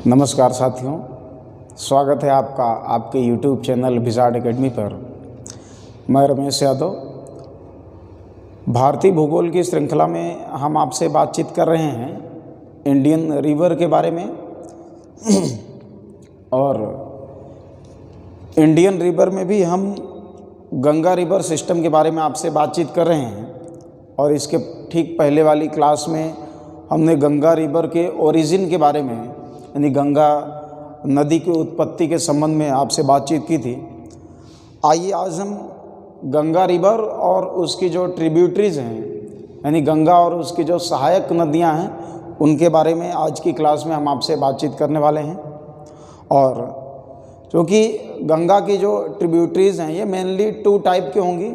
नमस्कार साथियों, स्वागत है आपका आपके YouTube चैनल विजार्ड एकेडमी पर। मैं रमेश यादव। भारतीय भूगोल की श्रृंखला में हम आपसे बातचीत कर रहे हैं इंडियन रिवर के बारे में और इंडियन रिवर में भी हम गंगा रिवर सिस्टम के बारे में आपसे बातचीत कर रहे हैं। और इसके ठीक पहले वाली क्लास में हमने गंगा रिवर के ओरिजिन के बारे में, यानी गंगा नदी की उत्पत्ति के संबंध में आपसे बातचीत की थी। आइए आज हम गंगा रिवर और उसकी जो ट्रिब्यूटरीज़ हैं, यानी गंगा और उसकी जो सहायक नदियां हैं, उनके बारे में आज की क्लास में हम आपसे बातचीत करने वाले हैं। और क्योंकि गंगा की जो ट्रिब्यूटरीज़ हैं ये मेनली 2 टाइप की होंगी।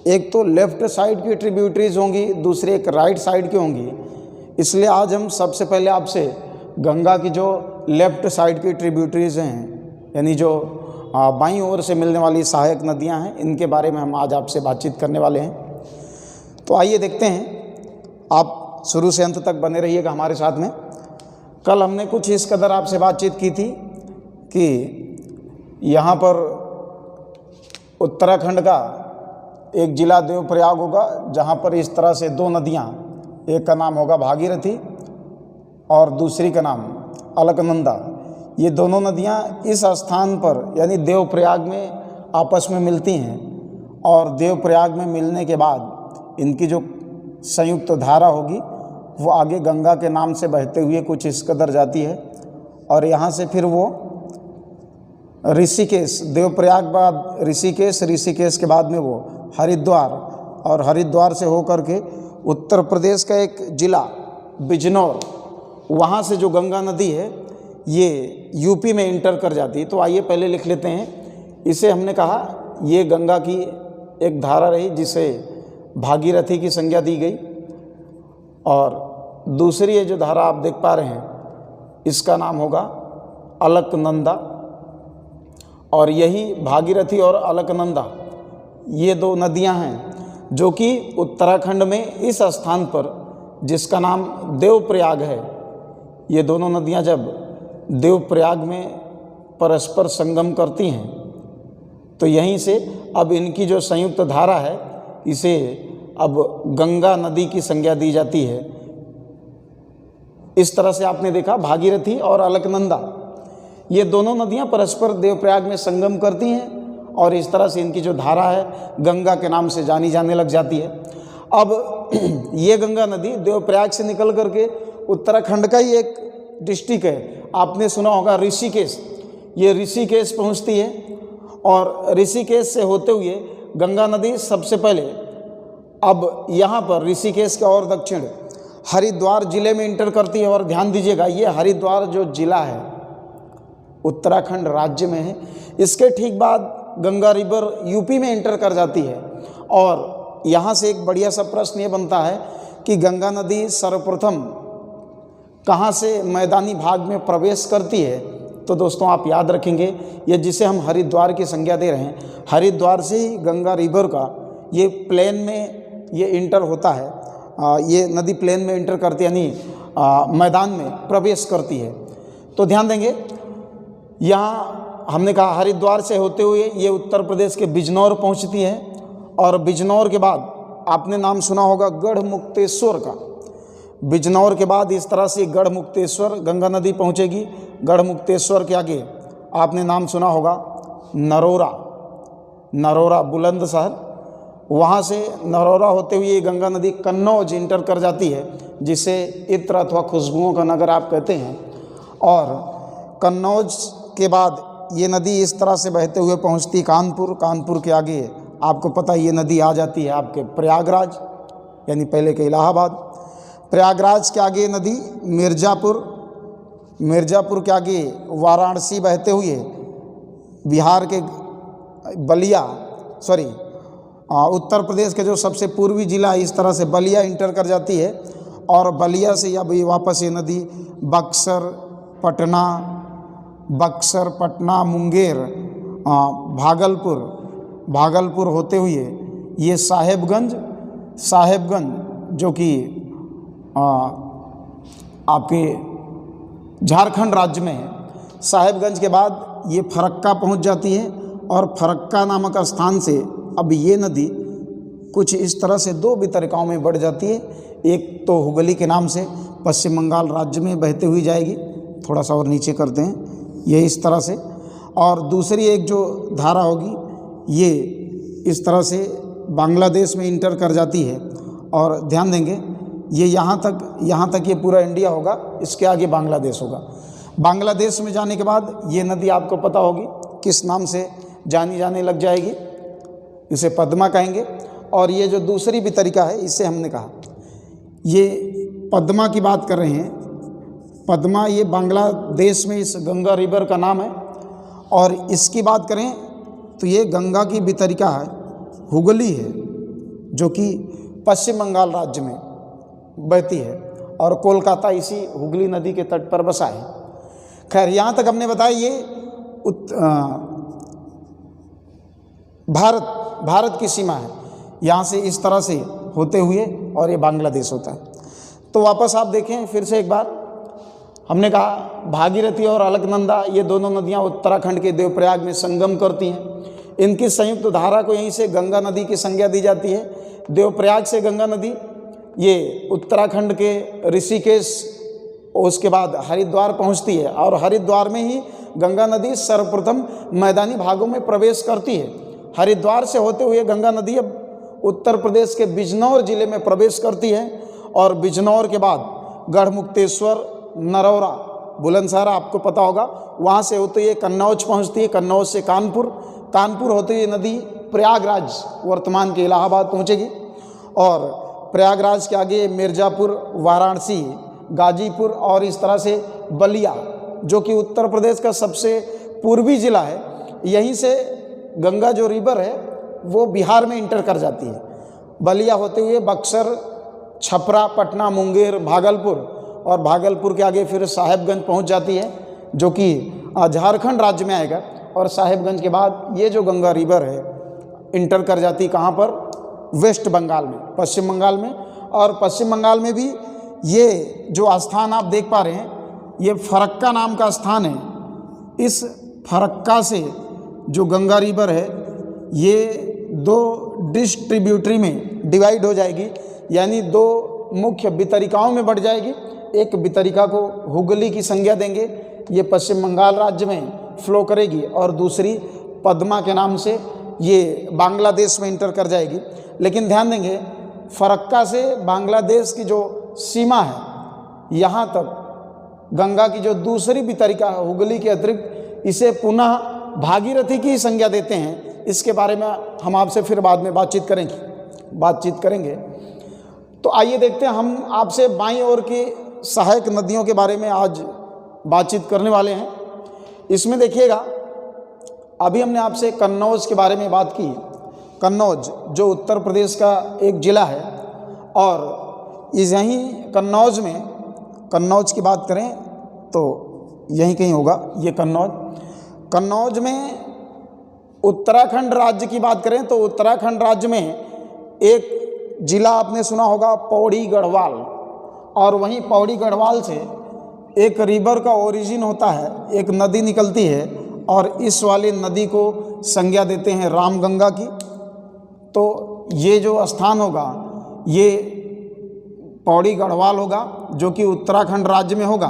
एक तो लेफ़्ट साइड की ट्रिब्यूटरीज़ होंगी, दूसरी एक राइट साइड की होंगी। इसलिए आज हम सबसे पहले आपसे गंगा की जो लेफ़्ट साइड की ट्रिब्यूटरीज़ हैं, यानी जो बाईं ओर से मिलने वाली सहायक नदियां हैं, इनके बारे में हम आज आपसे बातचीत करने वाले हैं। तो आइए देखते हैं, आप शुरू से अंत तक बने रहिएगा हमारे साथ में। कल हमने कुछ इस कदर आपसे बातचीत की थी कि यहाँ पर उत्तराखंड का एक ज़िला देवप्रयाग होगा, जहाँ पर इस तरह से 2 नदियाँ, एक का नाम होगा भागीरथी और दूसरी का नाम अलकनंदा। ये दोनों नदियाँ इस स्थान पर यानी देवप्रयाग में आपस में मिलती हैं और देवप्रयाग में मिलने के बाद इनकी जो संयुक्त धारा होगी वो आगे गंगा के नाम से बहते हुए कुछ इस कदर जाती है और यहाँ से फिर वो ऋषिकेश, देवप्रयाग बाद ऋषिकेश, ऋषिकेश के बाद में वो हरिद्वार, और हरिद्वार से होकर के उत्तर प्रदेश का एक ज़िला बिजनौर, वहाँ से जो गंगा नदी है ये यूपी में इंटर कर जाती है। तो आइए पहले लिख लेते हैं। इसे हमने कहा ये गंगा की एक धारा रही जिसे भागीरथी की संज्ञा दी गई, और दूसरी ये जो धारा आप देख पा रहे हैं इसका नाम होगा अलकनंदा। और यही भागीरथी और अलकनंदा ये 2 नदियां हैं जो कि उत्तराखंड में इस स्थान पर जिसका नाम देवप्रयाग है, ये दोनों नदियां जब देवप्रयाग में परस्पर संगम करती हैं तो यहीं से अब इनकी जो संयुक्त धारा है इसे अब गंगा नदी की संज्ञा दी जाती है। इस तरह से आपने देखा भागीरथी और अलकनंदा ये दोनों नदियां परस्पर देवप्रयाग में संगम करती हैं और इस तरह से इनकी जो धारा है गंगा के नाम से जानी जाने लग जाती है। अब ये गंगा नदी देवप्रयाग से निकल करके उत्तराखंड का ही एक डिस्ट्रिक्ट है, आपने सुना होगा ऋषिकेश, ये ऋषिकेश पहुंचती है और ऋषिकेश से होते हुए गंगा नदी सबसे पहले अब यहाँ पर ऋषिकेश के और दक्षिण हरिद्वार ज़िले में इंटर करती है। और ध्यान दीजिएगा, ये हरिद्वार जो ज़िला है उत्तराखंड राज्य में है, इसके ठीक बाद गंगा रिवर यूपी में इंटर कर जाती है। और यहाँ से एक बढ़िया सा प्रश्न ये बनता है कि गंगा नदी सर्वप्रथम कहाँ से मैदानी भाग में प्रवेश करती है। तो दोस्तों आप याद रखेंगे, ये जिसे हम हरिद्वार की संज्ञा दे रहे हैं, हरिद्वार से ही गंगा रिवर का ये प्लेन में ये इंटर होता है, ये नदी प्लेन में इंटर करती है, यानी मैदान में प्रवेश करती है। तो ध्यान देंगे, यहाँ हमने कहा हरिद्वार से होते हुए ये उत्तर प्रदेश के बिजनौर पहुँचती है और बिजनौर के बाद आपने नाम सुना होगा गढ़मुक्तेश्वर का। बिजनौर के बाद इस तरह से गढ़मुक्तेश्वर गंगा नदी पहुँचेगी। गढ़मुक्तेश्वर के आगे आपने नाम सुना होगा नरोरा, नरोरा बुलंदशहर, वहाँ से नरोरा होते हुए गंगा नदी कन्नौज इंटर कर जाती है, जिसे इत्र अथवा खुशबुओं का नगर आप कहते हैं। और कन्नौज के बाद ये नदी इस तरह से बहते हुए पहुँचती कानपुर, कानपुर के आगे आपको पता है ये नदी आ जाती है आपके प्रयागराज, यानी पहले के इलाहाबाद। प्रयागराज के आगे नदी मिर्ज़ापुर, मिर्ज़ापुर के आगे वाराणसी बहते हुए बिहार के बलिया, उत्तर प्रदेश के जो सबसे पूर्वी ज़िला है इस तरह से बलिया इंटर कर जाती है। और बलिया से अब वापस ये नदी बक्सर, पटना, मुंगेर, भागलपुर होते हुए ये साहेबगंज जो कि आपके झारखंड राज्य में है। साहेबगंज के बाद ये फरक्का पहुंच जाती है और फरक्का नामक स्थान से अब ये नदी कुछ इस तरह से दो वितरिकाओं में बढ़ जाती है। एक तो हुगली के नाम से पश्चिम बंगाल राज्य में बहते हुई जाएगी, थोड़ा सा और नीचे करते हैं, ये इस तरह से, और दूसरी एक जो धारा होगी ये इस तरह से बांग्लादेश में इंटर कर जाती है। और ध्यान देंगे ये यहाँ तक ये पूरा इंडिया होगा, इसके आगे बांग्लादेश होगा। बांग्लादेश में जाने के बाद ये नदी आपको पता होगी किस नाम से जानी जाने लग जाएगी, इसे पद्मा कहेंगे। और ये जो दूसरी भी तरीका है इसे हमने कहा, ये पद्मा की बात कर रहे हैं। पद्मा ये बांग्लादेश में इस गंगा रिवर का नाम है। और इसकी बात करें तो ये गंगा की वितरिका है, हुगली है, जो कि पश्चिम बंगाल राज्य में बहती है और कोलकाता इसी हुगली नदी के तट पर बसा है। खैर यहाँ तक हमने बताया ये भारत की सीमा है, यहाँ से इस तरह से होते हुए और ये बांग्लादेश होता है। तो वापस आप देखें फिर से एक बार, हमने कहा भागीरथी और अलकनंदा ये दोनों नदियाँ उत्तराखंड के देवप्रयाग में संगम करती हैं। इनकी संयुक्त धारा को यहीं से गंगा नदी की संज्ञा दी जाती है। देवप्रयाग से गंगा नदी ये उत्तराखंड के ऋषिकेश, उसके बाद हरिद्वार पहुंचती है और हरिद्वार में ही गंगा नदी सर्वप्रथम मैदानी भागों में प्रवेश करती है। हरिद्वार से होते हुए गंगा नदी अब उत्तर प्रदेश के बिजनौर जिले में प्रवेश करती है और बिजनौर के बाद गढ़मुक्तेश्वर, नरौरा, बुलंदशहर आपको पता होगा, वहाँ से होते हुए कन्नौज पहुँचती है। कन्नौज से कानपुर होते हुए नदी प्रयागराज, वर्तमान के इलाहाबाद पहुँचेगी और प्रयागराज के आगे मिर्ज़ापुर, वाराणसी, गाजीपुर और इस तरह से बलिया, जो कि उत्तर प्रदेश का सबसे पूर्वी ज़िला है, यहीं से गंगा जो रिवर है वो बिहार में इंटर कर जाती है। बलिया होते हुए बक्सर, छपरा, पटना, मुंगेर, भागलपुर और भागलपुर के आगे फिर साहेबगंज पहुंच जाती है, जो कि झारखंड राज्य में आएगा। और साहेबगंज के बाद ये जो गंगा रिवर है इंटर कर जाती है कहाँ पर? वेस्ट बंगाल में, पश्चिम बंगाल में। और पश्चिम बंगाल में भी ये जो स्थान आप देख पा रहे हैं ये फरक्का नाम का स्थान है। इस फरक्का से जो गंगा रिवर है ये दो डिस्ट्रीब्यूटरी में डिवाइड हो जाएगी, यानी दो मुख्य वितरिकाओं में बढ़ जाएगी। एक वितरिका को हुगली की संज्ञा देंगे, ये पश्चिम बंगाल राज्य में फ्लो करेगी, और दूसरी पद्मा के नाम से ये बांग्लादेश में इंटर कर जाएगी। लेकिन ध्यान देंगे फरक्का से बांग्लादेश की जो सीमा है यहाँ तक गंगा की जो दूसरी वितरिका है हुगली के अतिरिक्त, इसे पुनः भागीरथी की संज्ञा देते हैं। इसके बारे में हम आपसे फिर बाद में बातचीत करेंगे। तो आइए देखते हैं, हम आपसे बाईं ओर की सहायक नदियों के बारे में आज बातचीत करने वाले हैं। इसमें देखिएगा अभी हमने आपसे कन्नौज के बारे में बात की। कन्नौज जो उत्तर प्रदेश का एक ज़िला है और इस यहीं कन्नौज की बात करें तो यहीं कहीं होगा ये कन्नौज में उत्तराखंड राज्य की बात करें तो उत्तराखंड राज्य में एक ज़िला आपने सुना होगा पौड़ी गढ़वाल, और वहीं पौड़ी गढ़वाल से एक रिवर का ओरिजिन होता है, एक नदी निकलती है और इस वाली नदी को संज्ञा देते हैं रामगंगा की। तो ये जो स्थान होगा ये पौड़ी गढ़वाल होगा, जो कि उत्तराखंड राज्य में होगा।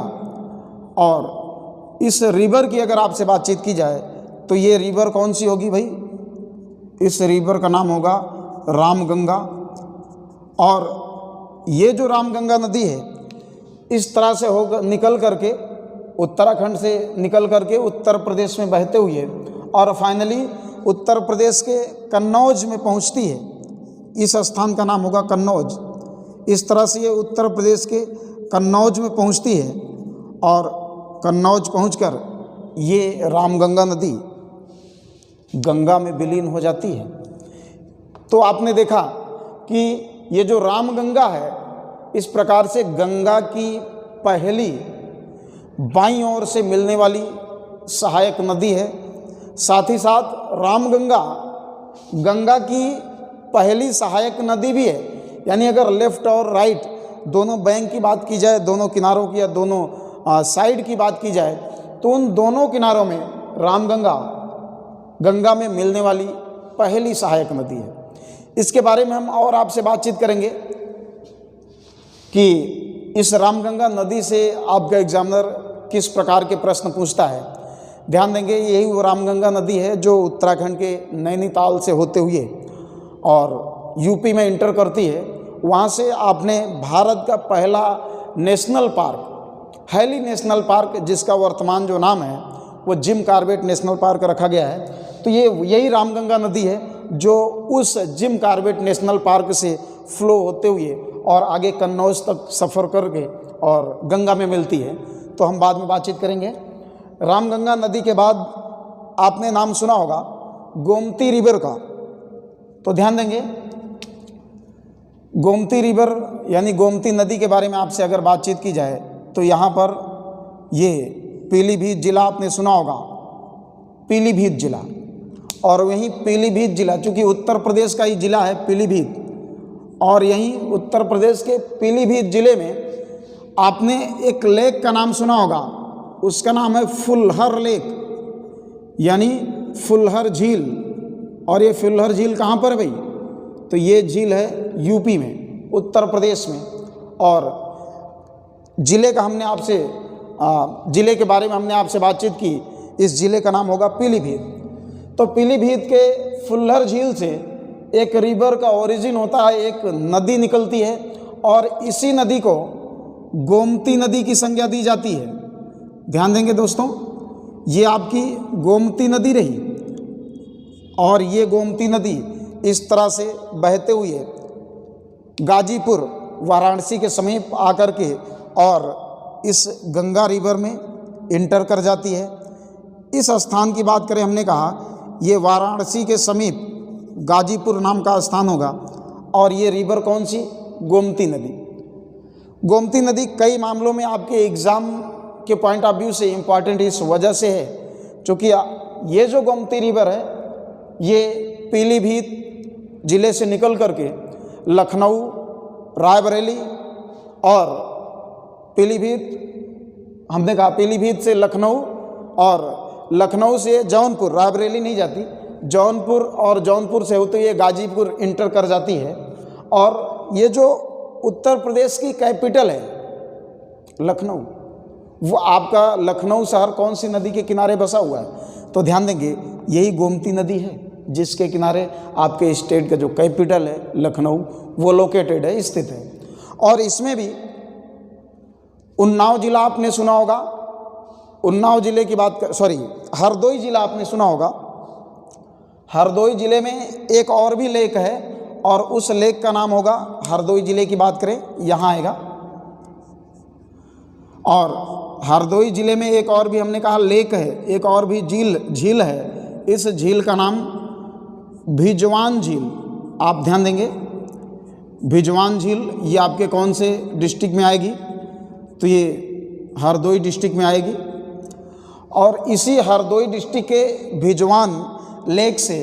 और इस रिवर की अगर आपसे बातचीत की जाए तो ये रिवर कौन सी होगी भाई? इस रिवर का नाम होगा रामगंगा। और ये जो रामगंगा नदी है इस तरह से होकर निकल करके उत्तराखंड से निकल करके उत्तर प्रदेश में बहते हुए और फाइनली उत्तर प्रदेश के कन्नौज में पहुंचती है। इस स्थान का नाम होगा कन्नौज। इस तरह से ये उत्तर प्रदेश के कन्नौज में पहुंचती है और कन्नौज पहुंचकर ये रामगंगा नदी गंगा में विलीन हो जाती है। तो आपने देखा कि ये जो रामगंगा है इस प्रकार से गंगा की पहली बाईं ओर से मिलने वाली सहायक नदी है। साथ ही साथ रामगंगा गंगा की पहली सहायक नदी भी है, यानी अगर लेफ्ट और राइट दोनों बैंक की बात की जाए, दोनों किनारों की या दोनों साइड की बात की जाए तो उन दोनों किनारों में रामगंगा गंगा में मिलने वाली पहली सहायक नदी है। इसके बारे में हम और आपसे बातचीत करेंगे कि इस रामगंगा नदी से आपका एग्जामिनर किस प्रकार के प्रश्न पूछता है। ध्यान देंगे, यही वो रामगंगा नदी है जो उत्तराखंड के नैनीताल से होते हुए और यूपी में इंटर करती है। वहाँ से आपने भारत का पहला national park, Hailey national park, जिसका वर्तमान जो नाम है वो जिम कॉर्बेट नेशनल पार्क रखा गया है, तो ये यही रामगंगा नदी है जो उस जिम कॉर्बेट नेशनल पार्क से फ्लो होते हुए और आगे कन्नौज तक सफ़र करके और गंगा में मिलती है। तो हम बाद में बातचीत करेंगे। रामगंगा नदी के बाद आपने नाम सुना होगा गोमती रिवर का। तो ध्यान देंगे, गोमती रिवर यानी गोमती नदी के बारे में आपसे अगर बातचीत की जाए तो यहाँ पर ये पीलीभीत जिला आपने सुना होगा, पीलीभीत जिला। और वहीं पीलीभीत जिला, चूँकि उत्तर प्रदेश का ही जिला है पीलीभीत, और यहीं उत्तर प्रदेश के पीलीभीत जिले में आपने एक लेक का नाम सुना होगा, उसका नाम है फुलहर लेक यानी फुलहर झील। और ये फुलहर झील कहाँ पर है भाई? तो ये झील है यूपी में, उत्तर प्रदेश में। और ज़िले का हमने आपसे ज़िले के बारे में हमने आपसे बातचीत की, इस ज़िले का नाम होगा पीलीभीत। तो पीलीभीत के फुलहर झील से एक रिवर का ओरिजिन होता है, एक नदी निकलती है और इसी नदी को गोमती नदी की संज्ञा दी जाती है। ध्यान देंगे दोस्तों, ये आपकी गोमती नदी रही और ये गोमती नदी इस तरह से बहते हुए गाजीपुर वाराणसी के समीप आकर के और इस गंगा रिवर में इंटर कर जाती है। इस स्थान की बात करें, हमने कहा ये वाराणसी के समीप गाजीपुर नाम का स्थान होगा और ये रिवर कौन सी? गोमती नदी। गोमती नदी कई मामलों में आपके एग्ज़ाम के पॉइंट ऑफ व्यू से इम्पॉर्टेंट इस वजह से है क्योंकि ये जो गोमती रिवर है ये पीलीभीत ज़िले से निकल करके लखनऊ, रायबरेली और पीलीभीत, हमने कहा पीलीभीत से लखनऊ और लखनऊ से जौनपुर, रायबरेली नहीं जाती, जौनपुर और जौनपुर से होते हुए गाजीपुर इंटर कर जाती है। और ये जो उत्तर प्रदेश की कैपिटल है लखनऊ, वो आपका लखनऊ शहर कौन सी नदी के किनारे बसा हुआ है? तो ध्यान देंगे, यही गोमती नदी है जिसके किनारे आपके स्टेट का जो कैपिटल है लखनऊ वो लोकेटेड है, स्थित है। और इसमें भी उन्नाव जिला आपने सुना होगा, उन्नाव जिले की बात कर, सॉरी हरदोई जिला आपने सुना होगा। हरदोई जिले में एक और भी लेक है और उस लेक का नाम होगा, हरदोई जिले की बात करें यहाँ आएगा। और हरदोई जिले में एक और भी हमने कहा लेक है, एक और भी झील है। इस झील का नाम भिजवान झील। आप ध्यान देंगे, भिजवान झील ये आपके कौन से डिस्ट्रिक्ट में आएगी? तो ये हरदोई डिस्ट्रिक्ट में आएगी। और इसी हरदोई डिस्ट्रिक्ट के भिजवान लेक से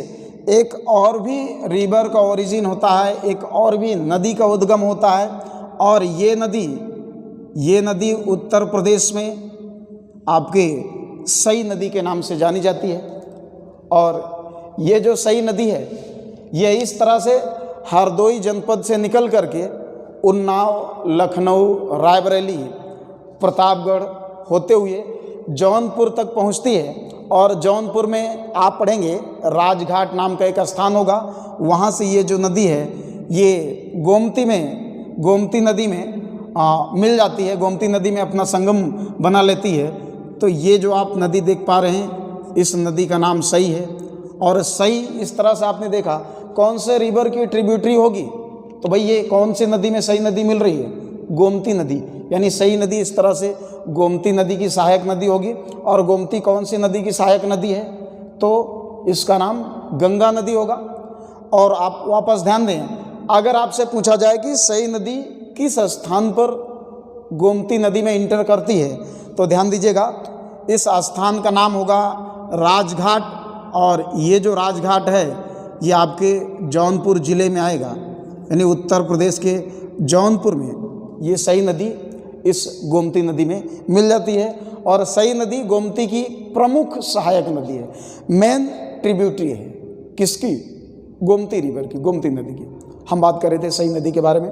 एक और भी रिवर का ओरिजिन होता है, एक और भी नदी का उद्गम होता है। और ये नदी उत्तर प्रदेश में आपके सई नदी के नाम से जानी जाती है। और ये जो सई नदी है ये इस तरह से हरदोई जनपद से निकल करके उन्नाव, लखनऊ, रायबरेली, प्रतापगढ़ होते हुए जौनपुर तक पहुंचती है। और जौनपुर में आप पढ़ेंगे राजघाट नाम का एक स्थान होगा, वहाँ से ये जो नदी है ये गोमती नदी में मिल जाती है, गोमती नदी में अपना संगम बना लेती है। तो ये जो आप नदी देख पा रहे हैं इस नदी का नाम सई है। और सई इस तरह से आपने देखा कौन से रिवर की ट्रिब्यूटरी होगी? तो भाई ये कौन सी नदी में सई नदी मिल रही है? गोमती नदी। यानी सई नदी इस तरह से गोमती नदी की सहायक नदी होगी। और गोमती कौन सी नदी की सहायक नदी है? तो इसका नाम गंगा नदी होगा। और आप वापस ध्यान दें, अगर आपसे पूछा जाए कि सई नदी किस स्थान पर गोमती नदी में इंटर करती है, तो ध्यान दीजिएगा इस स्थान का नाम होगा राजघाट। और ये जो राजघाट है ये आपके जौनपुर ज़िले में आएगा, यानी उत्तर प्रदेश के जौनपुर में ये सई नदी इस गोमती नदी में मिल जाती है। और सई नदी गोमती की प्रमुख सहायक नदी है, मेन ट्रिब्यूटरी है। किसकी? गोमती रिवर की, गोमती नदी की। हम बात कर रहे थे सई नदी के बारे में।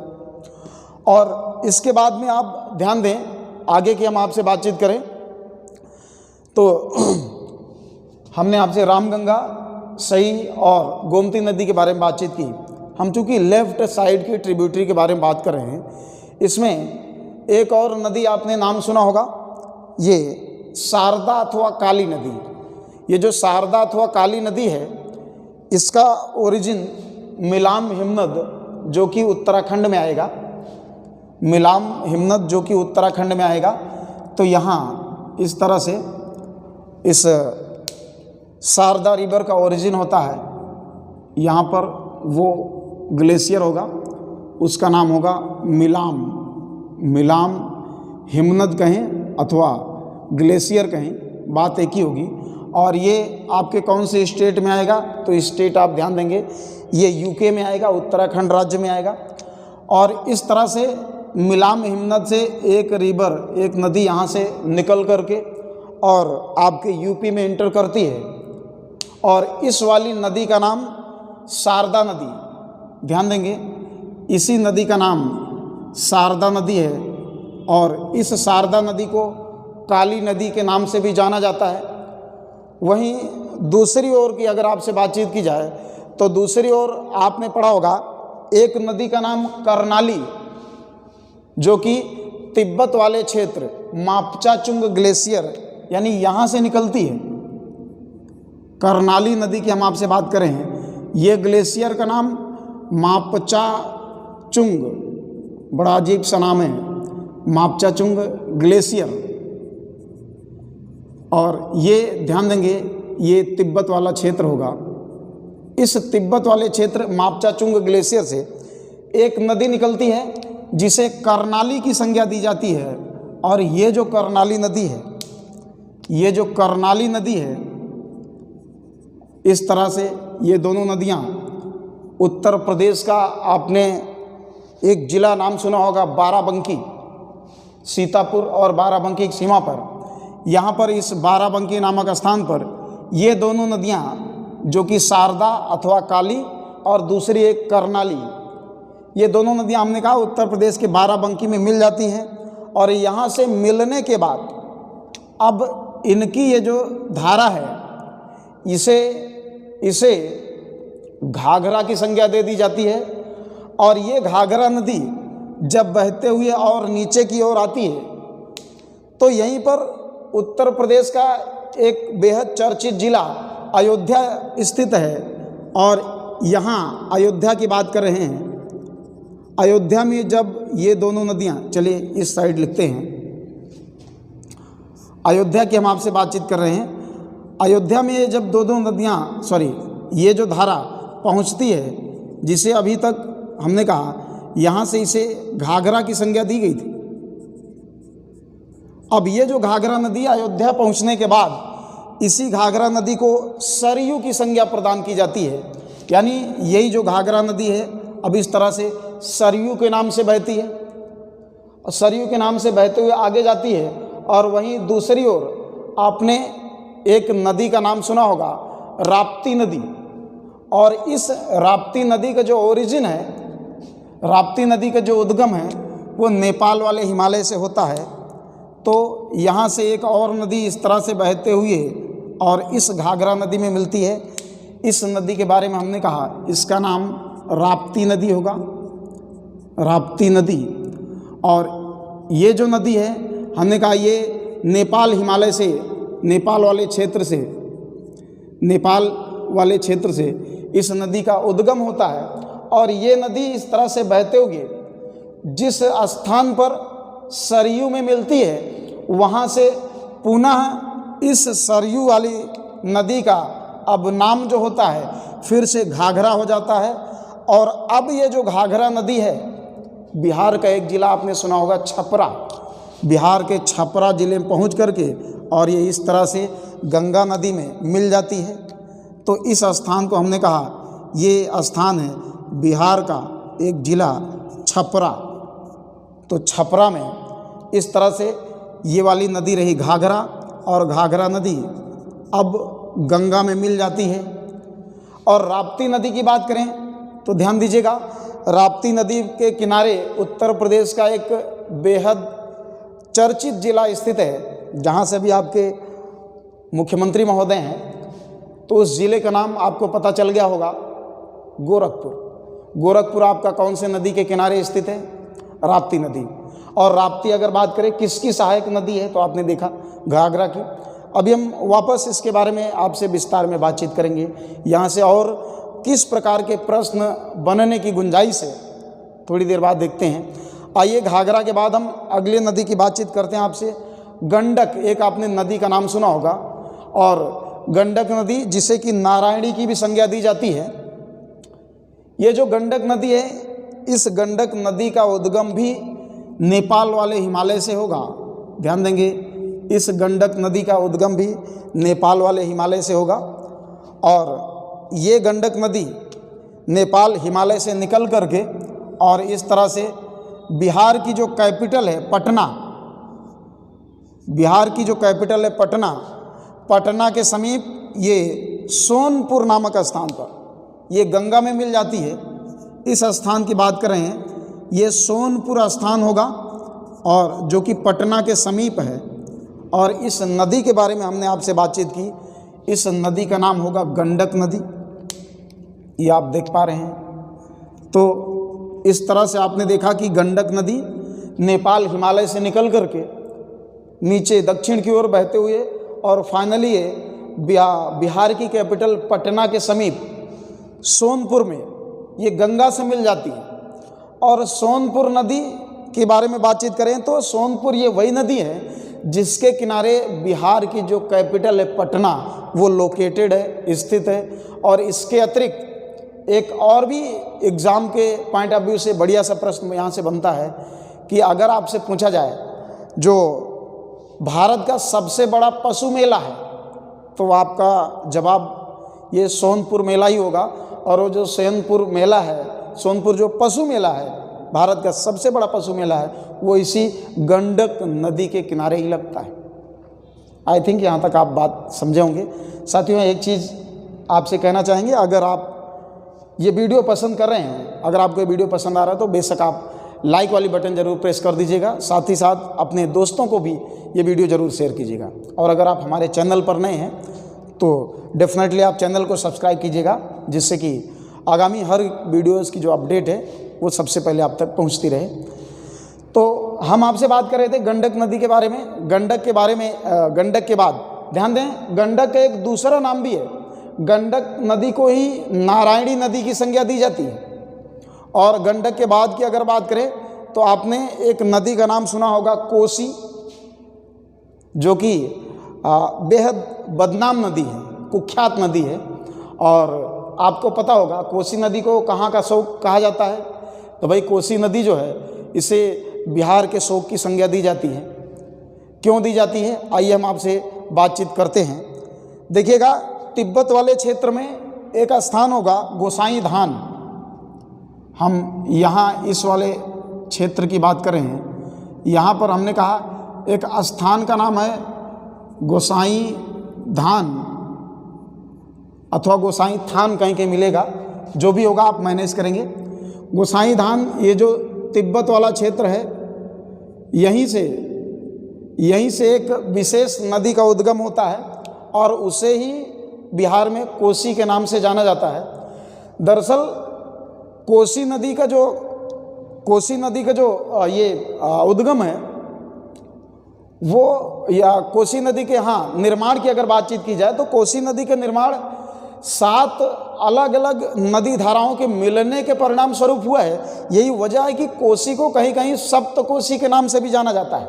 और इसके बाद में आप ध्यान दें, आगे की हम आपसे बातचीत करें तो हमने आपसे रामगंगा, सई और गोमती नदी के बारे में बातचीत की। हम चूँकि लेफ्ट साइड की ट्रिब्यूटरी के बारे में बात कर रहे हैं, इसमें एक और नदी आपने नाम सुना होगा, ये शारदा अथवा काली नदी। ये जो शारदा अथवा काली नदी है, इसका ओरिजिन मिलाम हिमनद जो कि उत्तराखंड में आएगा, मिलाम हिमनद जो कि उत्तराखंड में आएगा। तो यहाँ इस तरह से इस शारदा रिवर का ओरिजिन होता है। यहाँ पर वो ग्लेशियर होगा, उसका नाम होगा मिलाम हिमनद कहें अथवा ग्लेशियर कहें, बात एक ही होगी। और ये आपके कौन से स्टेट में आएगा? तो स्टेट आप ध्यान देंगे, ये यूके में आएगा, उत्तराखंड राज्य में आएगा। और इस तरह से मिलाम हिमनद से एक रिवर, एक नदी यहाँ से निकल करके और आपके यूपी में एंटर करती है। और इस वाली नदी का नाम शारदा नदी, ध्यान देंगे, इसी नदी का नाम शारदा नदी है। और इस शारदा नदी को काली नदी के नाम से भी जाना जाता है। वहीं दूसरी ओर की अगर आपसे बातचीत की जाए तो दूसरी ओर आपने पढ़ा होगा एक नदी का नाम कर्नाली, जो कि तिब्बत वाले क्षेत्र मापचाचुंग ग्लेशियर यानी यहाँ से निकलती है। कर्नाली नदी की हम आपसे बात करें हैं, ये ग्लेशियर का नाम मापचाचुंग, बड़ा अजीब सा नाम है, मापचाचुंग ग्लेशियर। और ये ध्यान देंगे, ये तिब्बत वाला क्षेत्र होगा। इस तिब्बत वाले क्षेत्र मापचाचुंग ग्लेशियर से एक नदी निकलती है जिसे कर्नाली की संज्ञा दी जाती है। और ये जो कर्नाली नदी है, ये जो कर्नाली नदी है, इस तरह से ये दोनों नदियाँ उत्तर प्रदेश का, आपने एक जिला नाम सुना होगा बाराबंकी, सीतापुर और बाराबंकी की सीमा पर, यहाँ पर इस बाराबंकी नामक स्थान पर ये दोनों नदियाँ जो कि शारदा अथवा काली और दूसरी एक कर्नाली, ये दोनों नदियाँ हमने कहा उत्तर प्रदेश के बाराबंकी में मिल जाती हैं। और यहाँ से मिलने के बाद अब इनकी ये जो धारा है, इसे घाघरा की संज्ञा दे दी जाती है। और ये घाघरा नदी जब बहते हुए और नीचे की ओर आती है तो यहीं पर उत्तर प्रदेश का एक बेहद चर्चित जिला अयोध्या स्थित है। और यहाँ अयोध्या की बात कर रहे हैं, अयोध्या में जब ये दोनों नदियाँ, चलिए इस साइड लिखते हैं, अयोध्या की हम आपसे बातचीत कर रहे हैं। अयोध्या में ये जब दोनों नदियाँ, ये जो धारा पहुँचती है, जिसे अभी तक हमने कहा यहाँ से इसे घाघरा की संज्ञा दी गई थी। अब ये जो घाघरा नदी अयोध्या पहुँचने के बाद इसी घाघरा नदी को सरयू की संज्ञा प्रदान की जाती है। यानी यही जो घाघरा नदी है अब इस तरह से सरयू के नाम से बहती है, और सरयू के नाम से बहते हुए आगे जाती है। और वहीं दूसरी ओर आपने एक नदी का नाम सुना होगा, राप्ती नदी। और इस राप्ती नदी का जो ओरिजिन है, राप्ती नदी का जो उद्गम है, वो नेपाल वाले हिमालय से होता है। तो यहाँ से एक और नदी इस तरह से बहते हुए और इस घाघरा नदी में मिलती है। इस नदी के बारे में हमने कहा इसका नाम राप्ती नदी होगा, राप्ती नदी। और ये जो नदी है हमने कहा ये नेपाल हिमालय से, नेपाल वाले क्षेत्र से इस नदी का उद्गम होता है। और ये नदी इस तरह से बहते हुए जिस स्थान पर सरयू में मिलती है, वहाँ से पुनः इस सरयू वाली नदी का अब नाम जो होता है फिर से घाघरा हो जाता है। और अब ये जो घाघरा नदी है, बिहार का एक ज़िला आपने सुना होगा छपरा, बिहार के छपरा ज़िले में पहुँच करके और ये इस तरह से गंगा नदी में मिल जाती है। तो इस स्थान को हमने कहा ये स्थान है बिहार का एक ज़िला छपरा। तो छपरा में इस तरह से ये वाली नदी रही घाघरा, और घाघरा नदी अब गंगा में मिल जाती है। और राप्ती नदी की बात करें तो ध्यान दीजिएगा, राप्ती नदी के किनारे उत्तर प्रदेश का एक बेहद चर्चित जिला स्थित है, जहाँ से भी आपके मुख्यमंत्री महोदय हैं। तो उस ज़िले का नाम आपको पता चल गया होगा, गोरखपुर। गोरखपुर आपका कौन से नदी के किनारे स्थित है? राप्ती नदी। और राप्ती अगर बात करें किसकी सहायक नदी है, तो आपने देखा घाघरा की। अभी हम वापस इसके बारे में आपसे विस्तार में बातचीत करेंगे, यहाँ से और किस प्रकार के प्रश्न बनने की गुंजाइश है थोड़ी देर बाद देखते हैं। आइए, घाघरा के बाद हम अगले नदी की बातचीत करते हैं आपसे। गंडक, एक आपने नदी का नाम सुना होगा, और गंडक नदी जिसे कि नारायणी की भी संज्ञा दी जाती है। ये जो गंडक नदी है, इस गंडक नदी का उद्गम भी नेपाल वाले हिमालय से होगा। ध्यान देंगे, इस गंडक नदी का उद्गम भी नेपाल वाले हिमालय से होगा। और ये गंडक नदी नेपाल हिमालय से निकल करके और इस तरह से बिहार की जो कैपिटल है पटना, बिहार की जो कैपिटल है पटना, पटना के समीप ये सोनपुर नामक स्थान पर ये गंगा में मिल जाती है। इस स्थान की बात कर रहे हैं, ये सोनपुर स्थान होगा और जो कि पटना के समीप है। और इस नदी के बारे में हमने आपसे बातचीत की, इस नदी का नाम होगा गंडक नदी। ये आप देख पा रहे हैं। तो इस तरह से आपने देखा कि गंडक नदी नेपाल हिमालय से निकल करके नीचे दक्षिण की ओर बहते हुए और फाइनली ये बिहार की कैपिटल पटना के समीप सोनपुर में ये गंगा से मिल जाती है। और सोनपुर नदी के बारे में बातचीत करें तो सोनपुर ये वही नदी है जिसके किनारे बिहार की जो कैपिटल है पटना वो लोकेटेड है, स्थित है। और इसके अतिरिक्त एक और भी एग्ज़ाम के पॉइंट ऑफ व्यू से बढ़िया सा प्रश्न यहाँ से बनता है कि अगर आपसे पूछा जाए जो भारत का सबसे बड़ा पशु मेला है, तो आपका जवाब ये सोनपुर मेला ही होगा। और वो जो सोनपुर मेला है, सोनपुर जो पशु मेला है, भारत का सबसे बड़ा पशु मेला है, वो इसी गंडक नदी के किनारे ही लगता है। आई थिंक यहाँ तक आप बात समझे होंगे। साथियों, एक चीज़ आपसे कहना चाहेंगे, अगर आप ये वीडियो पसंद कर रहे हैं, अगर आपको ये वीडियो पसंद आ रहा है तो बेशक आप लाइक वाली बटन ज़रूर प्रेस कर दीजिएगा। साथ ही साथ अपने दोस्तों को भी ये वीडियो ज़रूर शेयर कीजिएगा। और अगर आप हमारे चैनल पर नए हैं तो डेफिनेटली आप चैनल को सब्सक्राइब कीजिएगा, जिससे कि आगामी हर वीडियोज़ की जो अपडेट है वो सबसे पहले आप तक पहुँचती रहे। तो हम आपसे बात कर रहे थे गंडक नदी के बारे में। गंडक के बारे में गंडक के बाद ध्यान दें, गंडक का एक दूसरा नाम भी है। गंडक नदी को ही नारायणी नदी की संज्ञा दी जाती है। और गंडक के बाद की अगर बात करें तो आपने एक नदी का नाम सुना होगा कोसी, जो कि बेहद बदनाम नदी है, कुख्यात नदी है। और आपको पता होगा कोसी नदी को कहाँ का शोक कहा जाता है, तो भाई कोसी नदी जो है इसे बिहार के शोक की संज्ञा दी जाती है। क्यों दी जाती है, आइए हम आपसे बातचीत करते हैं। देखिएगा, तिब्बत वाले क्षेत्र में एक स्थान होगा गोसाई धाम। हम यहाँ इस वाले क्षेत्र की बात कर रहे हैं। यहाँ पर हमने कहा एक स्थान का नाम है गोसाई धाम अथवा गोसाई थान, कहीं कहीं मिलेगा, जो भी होगा आप मैनेज करेंगे। गोसाई धाम ये जो तिब्बत वाला क्षेत्र है, यहीं से एक विशेष नदी का उद्गम होता है और उसे ही बिहार में कोसी के नाम से जाना जाता है। दरअसल कोसी नदी का जो ये उद्गम है वो, या कोसी नदी के निर्माण की अगर बातचीत की जाए तो कोसी नदी का निर्माण 7 अलग अलग नदी धाराओं के मिलने के परिणाम स्वरूप हुआ है। यही वजह है कि कोसी को कहीं कहीं सप्तकोसी के नाम से भी जाना जाता है।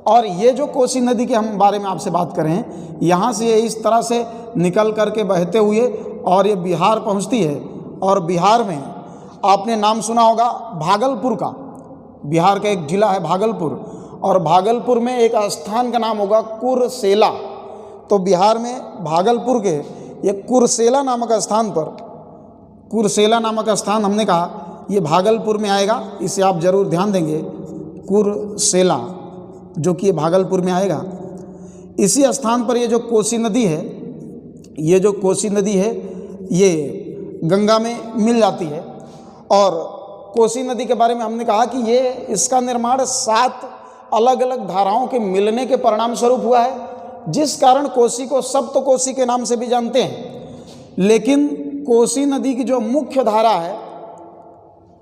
और ये जो कोसी नदी के हम बारे में आपसे बात कर रहे हैं, यहाँ से ये इस तरह से निकल करके बहते हुए और ये बिहार पहुँचती है। और बिहार में आपने नाम सुना होगा भागलपुर का, बिहार का एक जिला है भागलपुर, और भागलपुर में एक स्थान का नाम होगा कुर्सेला। तो बिहार में भागलपुर के ये कुर्सेला नामक स्थान पर, कुर्सेला नामक स्थान हमने कहा ये भागलपुर में आएगा, इसे आप जरूर ध्यान देंगे, कुर्सेला। जो कि ये भागलपुर में आएगा। इसी स्थान पर ये जो कोसी नदी है, ये जो कोसी नदी है ये गंगा में मिल जाती है। और कोसी नदी के बारे में हमने कहा कि ये इसका निर्माण 7 अलग अलग धाराओं के मिलने के परिणाम स्वरूप हुआ है, जिस कारण कोसी को सप्तकोसी के नाम से भी जानते हैं। लेकिन कोसी नदी की जो मुख्य धारा है,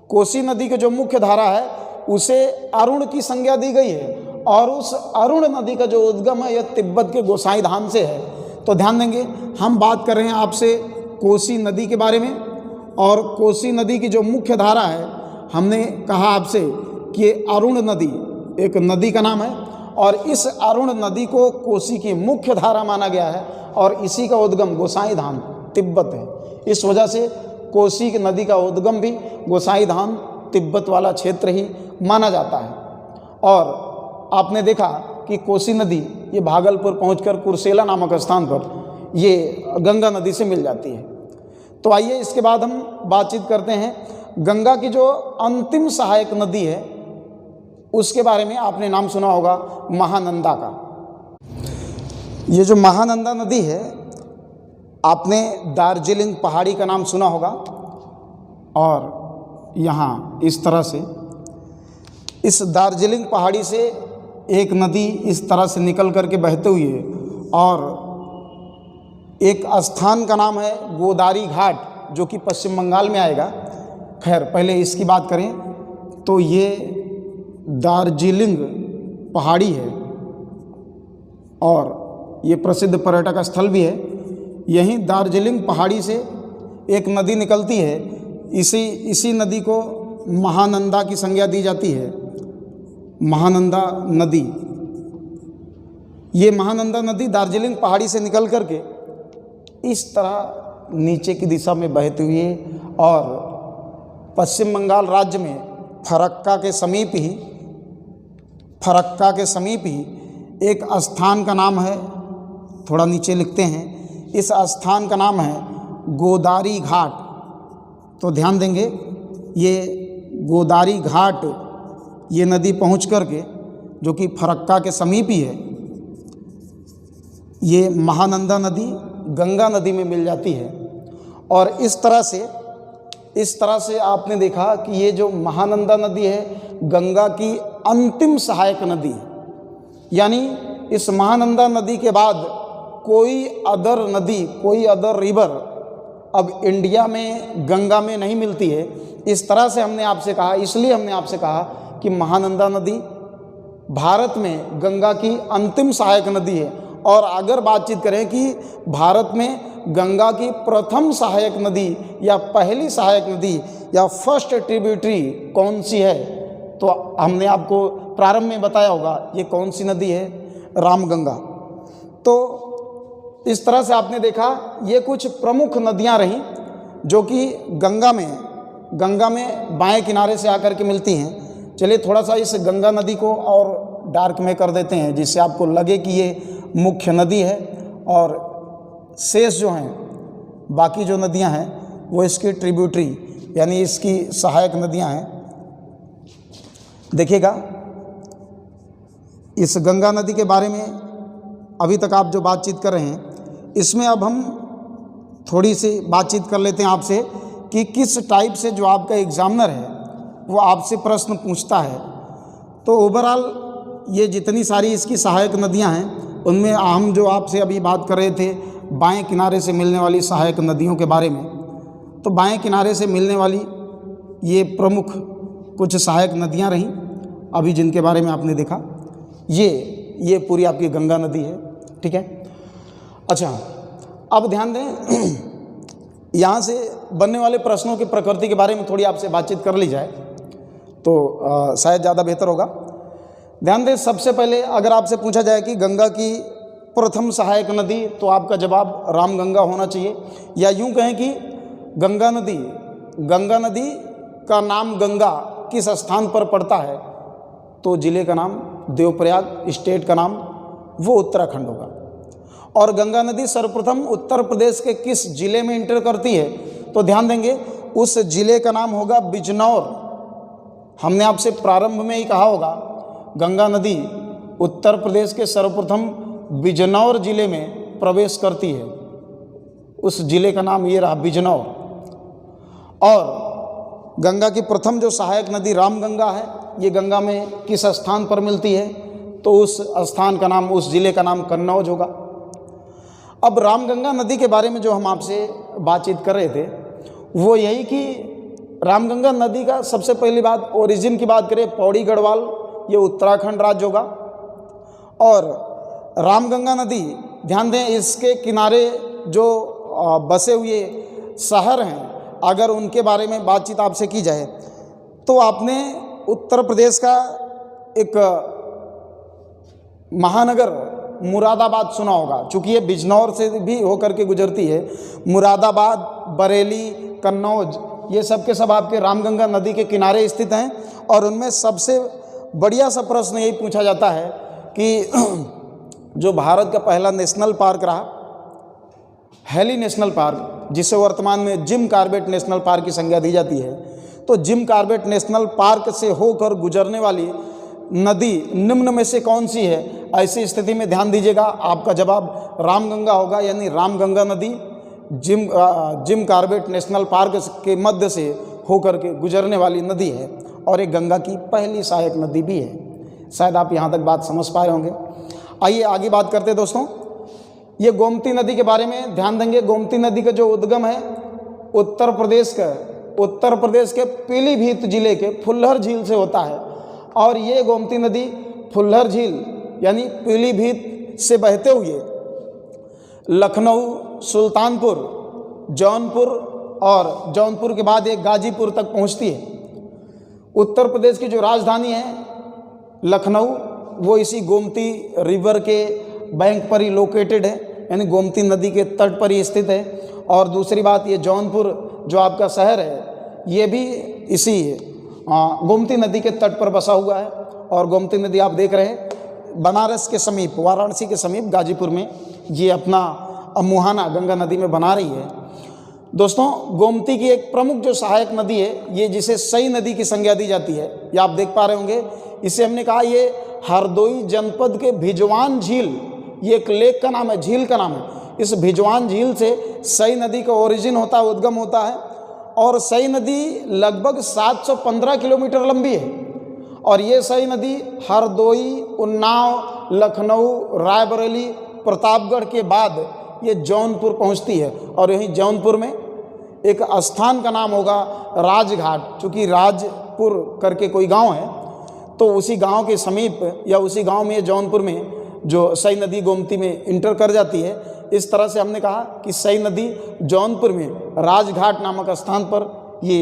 कोसी नदी की जो मुख्य धारा है उसे अरुण की संज्ञा दी गई है, और उस अरुण नदी का जो उद्गम है यह तिब्बत के गोसाई धाम से है। तो ध्यान देंगे, हम बात कर रहे हैं आपसे कोसी नदी के बारे में, और कोसी नदी की जो मुख्य धारा है, हमने कहा आपसे कि ये अरुण नदी एक नदी का नाम है, और इस अरुण नदी को कोसी की मुख्य धारा माना गया है, और इसी का उद्गम गोसाई धाम तिब्बत है। इस वजह से कोसी की नदी का उद्गम भी गोसाई धाम तिब्बत वाला क्षेत्र ही माना जाता है। और आपने देखा कि कोसी नदी ये भागलपुर पहुंचकर कुर्सेला नामक स्थान पर ये गंगा नदी से मिल जाती है। तो आइए इसके बाद हम बातचीत करते हैं गंगा की जो अंतिम सहायक नदी है उसके बारे में। आपने नाम सुना होगा महानंदा का। ये जो महानंदा नदी है, आपने दार्जिलिंग पहाड़ी का नाम सुना होगा, और यहाँ इस तरह से इस दार्जिलिंग पहाड़ी से एक नदी इस तरह से निकल करके बहते हुए, और एक स्थान का नाम है गोदारी घाट, जो कि पश्चिम बंगाल में आएगा। खैर, पहले इसकी बात करें तो ये दार्जिलिंग पहाड़ी है, और ये प्रसिद्ध पर्यटक स्थल भी है। यहीं दार्जिलिंग पहाड़ी से एक नदी निकलती है, इसी नदी को महानंदा की संज्ञा दी जाती है, महानंदा नदी। ये महानंदा नदी दार्जिलिंग पहाड़ी से निकल करके इस तरह नीचे की दिशा में बहती हुई, और पश्चिम बंगाल राज्य में फरक्का के समीप ही एक स्थान का नाम है, थोड़ा नीचे लिखते हैं, इस स्थान का नाम है गोदारी घाट। तो ध्यान देंगे, ये गोदारी घाट ये नदी पहुंच करके, जो कि फरक्का के समीप ही है, ये महानंदा नदी गंगा नदी में मिल जाती है। और इस तरह से आपने देखा कि ये जो महानंदा नदी है गंगा की अंतिम सहायक नदी है। यानी इस महानंदा नदी के बाद कोई अदर रिवर अब इंडिया में गंगा में नहीं मिलती है। इस तरह से हमने आपसे कहा, इसलिए हमने आपसे कहा कि महानंदा नदी भारत में गंगा की अंतिम सहायक नदी है। और अगर बातचीत करें कि भारत में गंगा की प्रथम सहायक नदी या पहली सहायक नदी या फर्स्ट ट्रिब्यूटरी कौन सी है, तो हमने आपको प्रारंभ में बताया होगा ये कौन सी नदी है, रामगंगा। तो इस तरह से आपने देखा ये कुछ प्रमुख नदियां रहीं जो कि गंगा में बाएं किनारे से आकर के मिलती हैं। चलिए थोड़ा सा इस गंगा नदी को और डार्क में कर देते हैं, जिससे आपको लगे कि ये मुख्य नदी है, और शेष जो हैं बाकी जो नदियां हैं वो इसकी ट्रिब्यूटरी यानी इसकी सहायक नदियां हैं। देखिएगा, इस गंगा नदी के बारे में अभी तक आप जो बातचीत कर रहे हैं, इसमें अब हम थोड़ी सी बातचीत कर लेते हैं आपसे कि किस टाइप से जो आपका एग्जामिनर है वो आपसे प्रश्न पूछता है। तो ओवरऑल ये जितनी सारी इसकी सहायक नदियां हैं उनमें हम जो आपसे अभी बात कर रहे थे बाएं किनारे से मिलने वाली सहायक नदियों के बारे में, तो बाएं किनारे से मिलने वाली ये प्रमुख कुछ सहायक नदियां रहीं अभी जिनके बारे में आपने देखा। ये पूरी आपकी गंगा नदी है, ठीक है। अच्छा, अब ध्यान दें, यहाँ से बनने वाले प्रश्नों की प्रकृति के बारे में थोड़ी आपसे बातचीत कर ली जाए तो शायद ज़्यादा बेहतर होगा। ध्यान दें, सबसे पहले अगर आपसे पूछा जाए कि गंगा की प्रथम सहायक नदी, तो आपका जवाब रामगंगा होना चाहिए। या यूं कहें कि गंगा नदी का नाम गंगा किस स्थान पर पड़ता है, तो जिले का नाम देवप्रयाग, स्टेट का नाम वो उत्तराखंड होगा। और गंगा नदी सर्वप्रथम उत्तर प्रदेश के किस जिले में इंटर करती है, तो ध्यान देंगे उस जिले का नाम होगा बिजनौर। हमने आपसे प्रारंभ में ही कहा होगा गंगा नदी उत्तर प्रदेश के सर्वप्रथम बिजनौर जिले में प्रवेश करती है। उस जिले का नाम ये रहा, बिजनौर। और गंगा की प्रथम जो सहायक नदी रामगंगा है, ये गंगा में किस स्थान पर मिलती है? तो उस स्थान का नाम, उस जिले का नाम कन्नौज होगा। अब रामगंगा नदी के बारे में जो हम आपसे बातचीत कर रहे थे वो यही कि रामगंगा नदी का सबसे पहली बात, ओरिजिन की बात करें, पौड़ी गढ़वाल, ये उत्तराखंड राज्य होगा। और रामगंगा नदी, ध्यान दें, इसके किनारे जो बसे हुए शहर हैं, अगर उनके बारे में बातचीत आपसे की जाए तो आपने उत्तर प्रदेश का एक महानगर मुरादाबाद सुना होगा। चूँकि ये बिजनौर से भी होकर के गुजरती है, मुरादाबाद, बरेली, कन्नौज, ये सब के सब आपके रामगंगा नदी के किनारे स्थित हैं। और उनमें सबसे बढ़िया सा प्रश्न यही पूछा जाता है कि जो भारत का पहला नेशनल पार्क रहा, हैली नेशनल पार्क, जिसे वर्तमान में जिम कॉर्बेट नेशनल पार्क की संज्ञा दी जाती है, तो जिम कॉर्बेट नेशनल पार्क से होकर गुजरने वाली नदी निम्न में से कौन सी है? ऐसी स्थिति में ध्यान दीजिएगा, आपका जवाब रामगंगा होगा। यानी रामगंगा नदी जिम कॉर्बेट नेशनल पार्क के मध्य से होकर के गुजरने वाली नदी है और एक गंगा की पहली सहायक नदी भी है। शायद आप यहाँ तक बात समझ पाए होंगे। आइए आगे बात करते हैं दोस्तों। ये गोमती नदी के बारे में ध्यान देंगे। गोमती नदी का जो उद्गम है उत्तर प्रदेश के पीलीभीत जिले के फुल्लर झील से होता है। और ये गोमती नदी फुल्लर झील यानी पीलीभीत से बहते हुए लखनऊ, सुल्तानपुर, जौनपुर और जौनपुर के बाद एक गाजीपुर तक पहुंचती है। उत्तर प्रदेश की जो राजधानी है लखनऊ, वो इसी गोमती रिवर के बैंक पर ही लोकेटेड है, यानी गोमती नदी के तट पर ही स्थित है। और दूसरी बात, ये जौनपुर जो आपका शहर है, ये भी इसी गोमती नदी के तट पर बसा हुआ है। और गोमती नदी आप देख रहे हैं बनारस के समीप, वाराणसी के समीप गाजीपुर में ये अपना मुहाना गंगा नदी में बना रही है। दोस्तों, गोमती की एक प्रमुख जो सहायक नदी है, ये जिसे सई नदी की संज्ञा दी जाती है, ये आप देख पा रहे होंगे। इसे हमने कहा ये हरदोई जनपद के भिजवान झील, ये एक लेक का नाम है, झील का नाम है। इस भिजवान झील से सई नदी का ओरिजिन होता है, उद्गम होता है। और सई नदी लगभग 715 किलोमीटर लंबी है। और ये सई नदी हरदोई, उन्नाव, लखनऊ, रायबरेली, प्रतापगढ़ के बाद ये जौनपुर पहुंचती है। और यहीं जौनपुर में एक स्थान का नाम होगा राजघाट। चूँकि राजपुर करके कोई गांव है, तो उसी गांव के समीप या उसी गांव में जौनपुर में जो सई नदी गोमती में इंटर कर जाती है। इस तरह से हमने कहा कि सई नदी जौनपुर में राजघाट नामक स्थान पर ये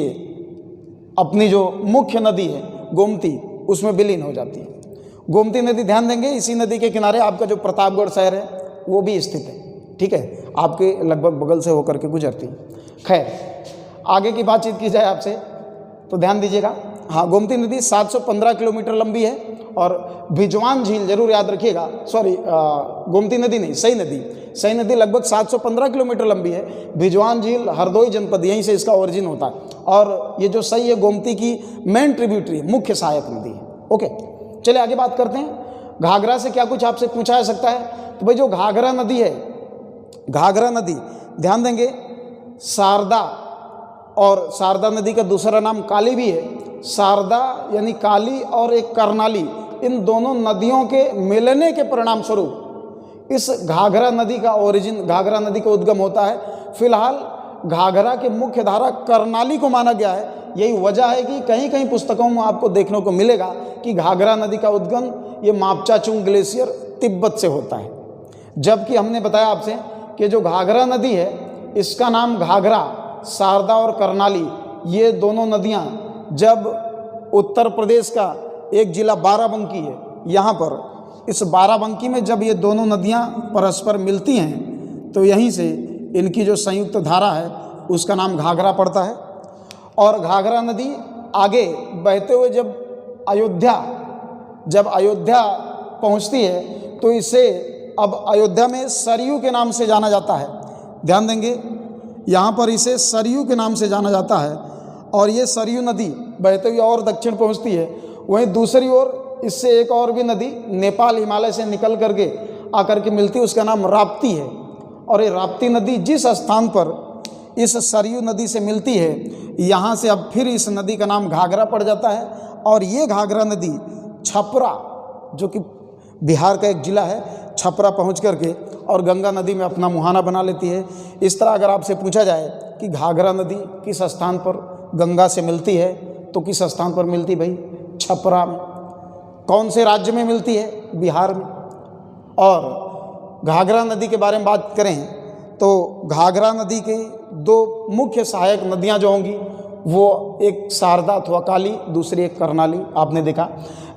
अपनी जो मुख्य नदी है गोमती, उसमें विलीन हो जाती है। गोमती नदी, ध्यान देंगे, इसी नदी के किनारे आपका जो प्रतापगढ़ शहर है वो भी स्थित है। ठीक है, आपके लगभग बगल से होकर के गुजरती है। खैर, आगे की बातचीत की जाए आपसे तो ध्यान दीजिएगा। हाँ, गोमती नदी 715 किलोमीटर लंबी है। और भिजवान झील जरूर याद रखिएगा, सॉरी गोमती नदी नहीं, सई नदी लगभग 715 किलोमीटर लंबी है। भिजवान झील हरदोई जनपद, यहीं से इसका ओरिजिन होता है। और ये जो सई है गोमती की मेन ट्रिब्यूटरी, मुख्य सहायक नदी है। ओके, चलिए आगे बात करते हैं। घाघरा से क्या कुछ आपसे पूछा जा सकता है? तो भाई जो घाघरा नदी है, घाघरा नदी ध्यान देंगे शारदा, और शारदा नदी का दूसरा नाम काली भी है। शारदा यानी काली और एक करनाली, इन दोनों नदियों के मिलने के परिणाम स्वरूप इस घाघरा नदी का ओरिजिन, घाघरा नदी का उद्गम होता है। फिलहाल घाघरा के मुख्य धारा करनाली को माना गया है। यही वजह है कि कहीं कहीं पुस्तकों में आपको देखने को मिलेगा कि घाघरा नदी का उद्गम ये मापचाचुंग ग्लेशियर तिब्बत से होता है। जबकि हमने बताया आपसे कि जो घाघरा नदी है इसका नाम घाघरा, शारदा और करनाली, ये दोनों नदियाँ जब उत्तर प्रदेश का एक जिला बाराबंकी है, यहाँ पर इस बाराबंकी में जब ये दोनों नदियाँ परस्पर मिलती हैं तो यहीं से इनकी जो संयुक्त धारा है उसका नाम घाघरा पड़ता है। और घाघरा नदी आगे बहते हुए जब अयोध्या पहुँचती है तो इसे अब अयोध्या में सरयू के नाम से जाना जाता है। ध्यान देंगे, यहाँ पर इसे सरयू के नाम से जाना जाता है। और ये सरयू नदी बहते हुए और दक्षिण पहुँचती है। वहीं दूसरी ओर इससे एक और भी नदी नेपाल हिमालय से निकल करके आकर के मिलती है, उसका नाम राप्ती है। और ये राप्ती नदी जिस स्थान पर इस सरयू नदी से मिलती है, यहाँ से अब फिर इस नदी का नाम घाघरा पड़ जाता है। और ये घाघरा नदी छपरा, जो कि बिहार का एक ज़िला है, छपरा पहुँच करके और गंगा नदी में अपना मुहाना बना लेती है। इस तरह अगर आपसे पूछा जाए कि घाघरा नदी किस स्थान पर गंगा से मिलती है, तो किस स्थान पर मिलती भाई? छपरा में। कौन से राज्य में मिलती है? बिहार में। और घाघरा नदी के बारे में बात करें तो घाघरा नदी के दो मुख्य सहायक नदियां जो होंगी वो एक शारदा अथवा काली, दूसरी एक कर्णाली। आपने देखा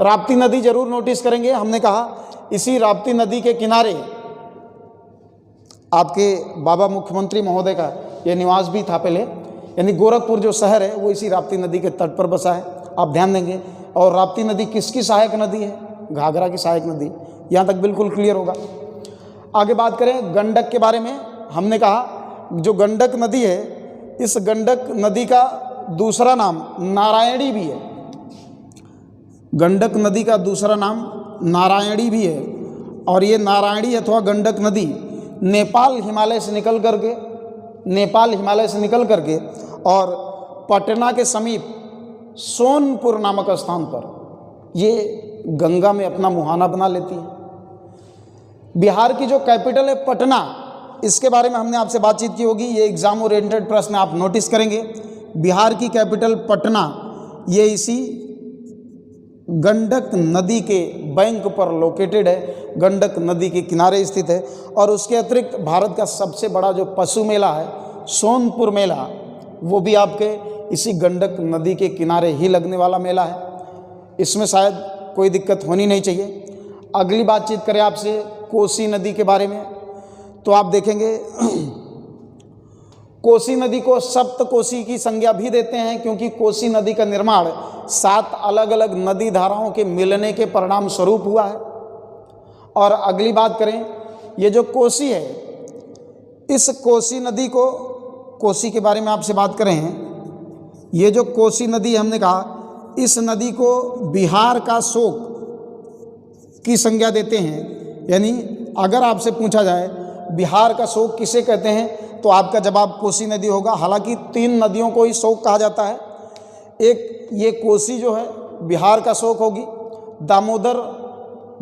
राप्ती नदी जरूर नोटिस करेंगे। हमने कहा इसी राप्ती नदी के किनारे आपके बाबा मुख्यमंत्री महोदय का ये निवास भी था पहले, यानी गोरखपुर जो शहर है वो इसी राप्ती नदी के तट पर बसा है, आप ध्यान देंगे। और राप्ती नदी किसकी सहायक नदी है? घाघरा की सहायक नदी। यहाँ तक बिल्कुल क्लियर होगा। आगे बात करें गंडक के बारे में। हमने कहा जो गंडक नदी है, इस गंडक नदी का दूसरा नाम नारायणी भी है। गंडक नदी का दूसरा नाम नारायणी भी है। और ये नारायणी अथवा गंडक नदी नेपाल हिमालय से निकल करके और पटना के समीप सोनपुर नामक स्थान पर ये गंगा में अपना मुहाना बना लेती है। बिहार की जो कैपिटल है पटना, इसके बारे में हमने आपसे बातचीत की होगी। ये एग्जाम ओरिएंटेड प्रश्न आप नोटिस करेंगे। बिहार की कैपिटल पटना ये इसी गंडक नदी के बैंक पर लोकेटेड है, गंडक नदी के किनारे स्थित है। और उसके अतिरिक्त भारत का सबसे बड़ा जो पशु मेला है सोनपुर मेला, वो भी आपके इसी गंडक नदी के किनारे ही लगने वाला मेला है। इसमें शायद कोई दिक्कत होनी नहीं चाहिए। अगली बातचीत करें आपसे कोसी नदी के बारे में, तो आप देखेंगे कोसी नदी को सप्त कोसी की संज्ञा भी देते हैं, क्योंकि कोसी नदी का निर्माण 7 अलग अलग नदी धाराओं के मिलने के परिणाम स्वरूप हुआ है। और अगली बात करें, ये जो कोसी है, इस कोसी नदी को, कोसी के बारे में आपसे बात करें, ये जो कोसी नदी हमने कहा, इस नदी को बिहार का शोक की संज्ञा देते हैं। यानी अगर आपसे पूछा जाए बिहार का शोक किसे कहते हैं, तो आपका जवाब कोसी नदी होगा। हालांकि 3 नदियों को ही शोक कहा जाता है। एक ये कोसी जो है बिहार का शोक होगी, दामोदर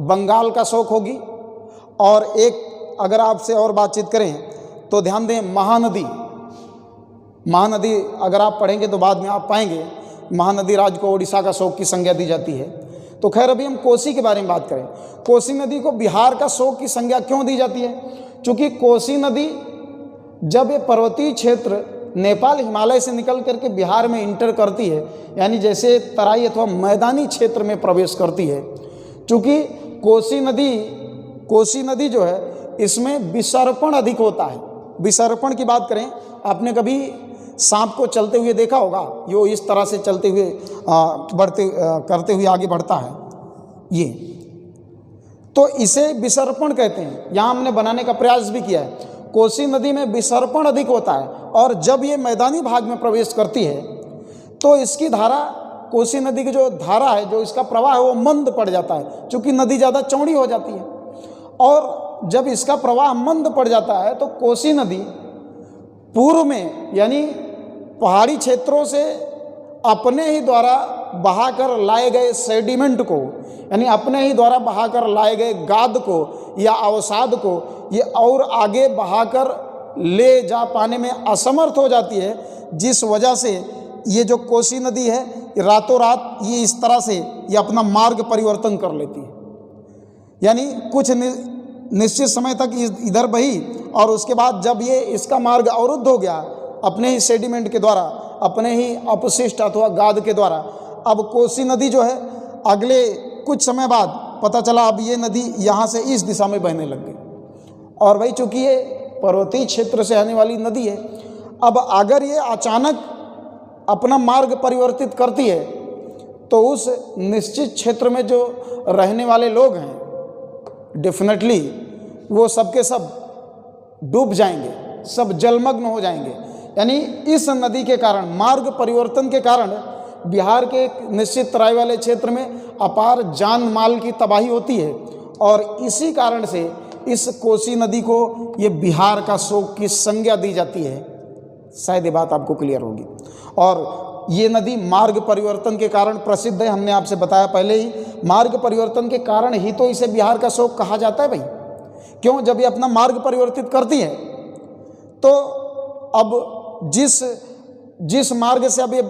बंगाल का शोक होगी, और एक अगर आपसे और बातचीत करें तो ध्यान दें महानदी अगर आप पढ़ेंगे तो बाद में आप पाएंगे महानदी राज्य को उड़ीसा का शोक की संज्ञा दी जाती है। तो खैर अभी हम कोसी के बारे में बात करें। कोसी नदी को बिहार का शोक की संज्ञा क्यों दी जाती है? क्योंकि कोसी नदी जब ये पर्वतीय क्षेत्र नेपाल हिमालय से निकल करके बिहार में इंटर करती है, यानी जैसे तराई अथवा मैदानी क्षेत्र में प्रवेश करती है, चूँकि कोसी नदी जो है इसमें विसर्पण अधिक होता है। विसर्पण की बात करें, आपने कभी सांप को चलते हुए देखा होगा, यो इस तरह से चलते हुए करते हुए आगे बढ़ता है ये, तो इसे विसर्पण कहते हैं। यहाँ हमने बनाने का प्रयास भी किया है। कोसी नदी में विसर्पण अधिक होता है, और जब ये मैदानी भाग में प्रवेश करती है तो इसकी धारा, कोसी नदी की जो धारा है, जो इसका प्रवाह है, वो मंद पड़ जाता है, क्योंकि नदी ज़्यादा चौड़ी हो जाती है। और जब इसका प्रवाह मंद पड़ जाता है तो कोसी नदी पूर्व में, यानी पहाड़ी क्षेत्रों से अपने ही द्वारा बहाकर लाए गए सेडिमेंट को, यानी अपने ही द्वारा बहाकर लाए गए गाद को या अवसाद को ये और आगे बहाकर ले जा पाने में असमर्थ हो जाती है, जिस वजह से ये जो कोसी नदी है रातों रात ये इस तरह से ये अपना मार्ग परिवर्तन कर लेती है। यानी कुछ निश्चित समय तक इधर बही, और उसके बाद जब ये इसका मार्ग अवरुद्ध हो गया अपने ही सेडिमेंट के द्वारा, अपने ही अपशिष्ट अथवा गाद के द्वारा, अब कोसी नदी जो है अगले कुछ समय बाद पता चला अब ये नदी यहाँ से इस दिशा में बहने लग गई। और भाई चूँकि ये पर्वतीय क्षेत्र से आने वाली नदी है, अब अगर ये अचानक अपना मार्ग परिवर्तित करती है तो उस निश्चित क्षेत्र में जो रहने वाले लोग हैं डेफिनेटली वो सबके सब डूब जाएंगे, सब जलमग्न हो जाएंगे। यानी इस नदी के कारण, मार्ग परिवर्तन के कारण बिहार के एक निश्चित तराई वाले क्षेत्र में अपार जान माल की तबाही होती है और इसी कारण से इस कोसी नदी को ये बिहार का शोक की संज्ञा दी जाती है। शायद ये बात आपको क्लियर होगी। और ये नदी मार्ग परिवर्तन के कारण प्रसिद्ध है। हमने आपसे बताया पहले ही, मार्ग परिवर्तन के कारण ही तो इसे बिहार का शोक कहा जाता है भाई। क्यों? जब ये अपना मार्ग परिवर्तित करती है तो अब जिस मार्ग से अब ये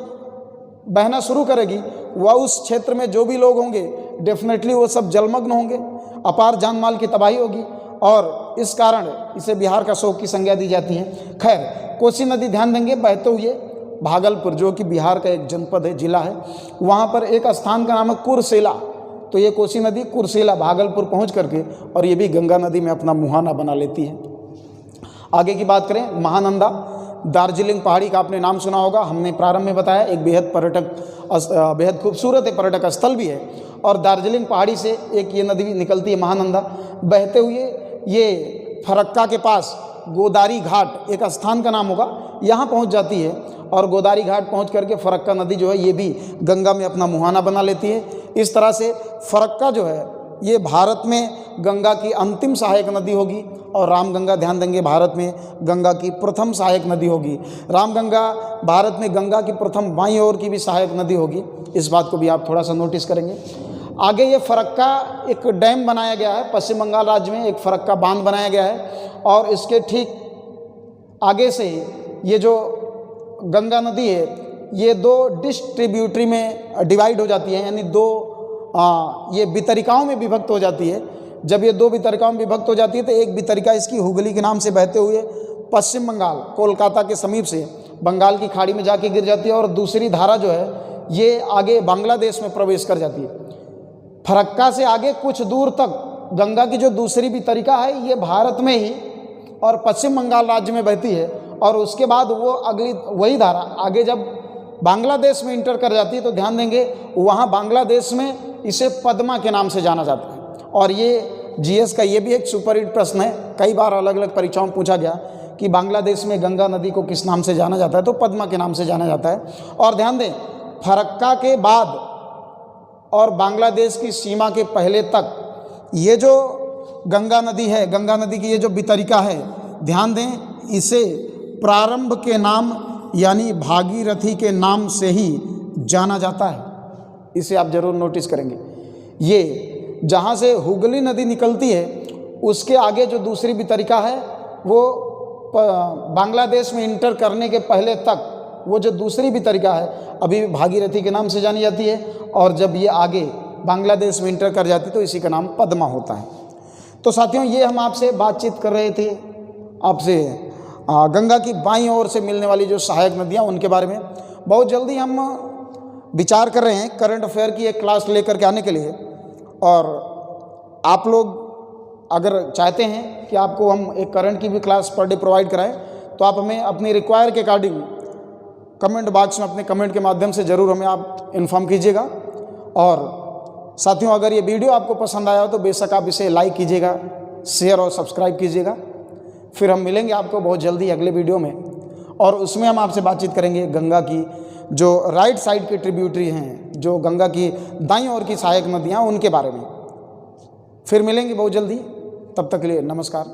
बहना शुरू करेगी वह उस क्षेत्र में जो भी लोग होंगे डेफिनेटली वो सब जलमग्न होंगे, अपार जान माल की तबाही होगी और इस कारण इसे बिहार का शोक की संज्ञा दी जाती है। खैर, कोसी नदी ध्यान देंगे बहते हुए भागलपुर, जो कि बिहार का एक जनपद है, जिला है, वहाँ पर एक स्थान का नाम है कुर्सेला। तो ये कोसी नदी कुर्सेला भागलपुर पहुँच करके और ये भी गंगा नदी में अपना मुहाना बना लेती है। आगे की बात करें, महानंदा दार्जिलिंग पहाड़ी का आपने नाम सुना होगा। हमने प्रारंभ में बताया एक बेहद खूबसूरत है, पर्यटक स्थल भी है। और दार्जिलिंग पहाड़ी से एक ये नदी निकलती है महानंदा, बहते हुए ये फरक्का के पास गोदारी घाट एक स्थान का नाम होगा, यहाँ पहुँच जाती है और गोदारी घाट पहुँच करके फरक्का नदी जो है ये भी गंगा में अपना मुहाना बना लेती है। इस तरह से फरक्का जो है ये भारत में गंगा की अंतिम सहायक नदी होगी और रामगंगा ध्यान देंगे भारत में गंगा की प्रथम सहायक नदी होगी। रामगंगा भारत में गंगा की प्रथम बाईं ओर की भी सहायक नदी होगी। इस बात को भी आप थोड़ा सा नोटिस करेंगे। आगे ये फरक्का एक डैम बनाया गया है, पश्चिम बंगाल राज्य में एक फरक्का बांध बनाया गया है और इसके ठीक आगे से ये जो गंगा नदी है ये दो डिस्ट्रीब्यूटरी में डिवाइड हो जाती है, यानी दो ये वितरिकाओं में विभक्त हो जाती है। जब ये दो वितरिकाओं में विभक्त हो जाती है तो एक वितरिका इसकी हुगली के नाम से बहते हुए पश्चिम बंगाल कोलकाता के समीप से बंगाल की खाड़ी में जाके गिर जाती है और दूसरी धारा जो है ये आगे बांग्लादेश में प्रवेश कर जाती है। फरक्का से आगे कुछ दूर तक गंगा की जो दूसरी वितरिका है ये भारत में ही और पश्चिम बंगाल राज्य में बहती है और उसके बाद वो अगली वही धारा आगे जब बांग्लादेश में इंटर कर जाती है तो ध्यान देंगे वहाँ बांग्लादेश में इसे पद्मा के नाम से जाना जाता है। और ये जीएस का ये भी एक सुपरहिट प्रश्न है, कई बार अलग अलग परीक्षाओं में पूछा गया कि बांग्लादेश में गंगा नदी को किस नाम से जाना जाता है, तो पद्मा के नाम से जाना जाता है। और ध्यान दें फरक्का के बाद और बांग्लादेश की सीमा के पहले तक ये जो गंगा नदी है, गंगा नदी की ये जो वितरिका है, ध्यान दें इसे प्रारंभ के नाम यानी भागीरथी के नाम से ही जाना जाता है। इसे आप जरूर नोटिस करेंगे। ये जहाँ से हुगली नदी निकलती है उसके आगे जो दूसरी वितरिका है वो बांग्लादेश में इंटर करने के पहले तक वो जो दूसरी वितरिका है अभी भी भागीरथी के नाम से जानी जाती है और जब ये आगे बांग्लादेश में इंटर कर जाती है तो इसी का नाम पद्मा होता है। तो साथियों ये हम आपसे बातचीत कर रहे थे आपसे गंगा की बाईं ओर से मिलने वाली जो सहायक नदियाँ उनके बारे में। बहुत जल्दी हम विचार कर रहे हैं करंट अफेयर की एक क्लास लेकर के आने के लिए और आप लोग अगर चाहते हैं कि आपको हम एक करंट की भी क्लास पर डे प्रोवाइड कराएं तो आप हमें अपनी रिक्वायर के अकॉर्डिंग कमेंट बॉक्स में अपने कमेंट के माध्यम से ज़रूर हमें आप इन्फॉर्म कीजिएगा। और साथियों अगर ये वीडियो आपको पसंद आया हो तो बेशक आप इसे लाइक कीजिएगा, शेयर और सब्सक्राइब कीजिएगा। फिर हम मिलेंगे आपको बहुत जल्दी अगले वीडियो में और उसमें हम आपसे बातचीत करेंगे गंगा की जो राइट साइड की ट्रिब्यूटरी हैं, जो गंगा की दाईं ओर की सहायक नदियाँ उनके बारे में। फिर मिलेंगे बहुत जल्दी, तब तक के लिए नमस्कार।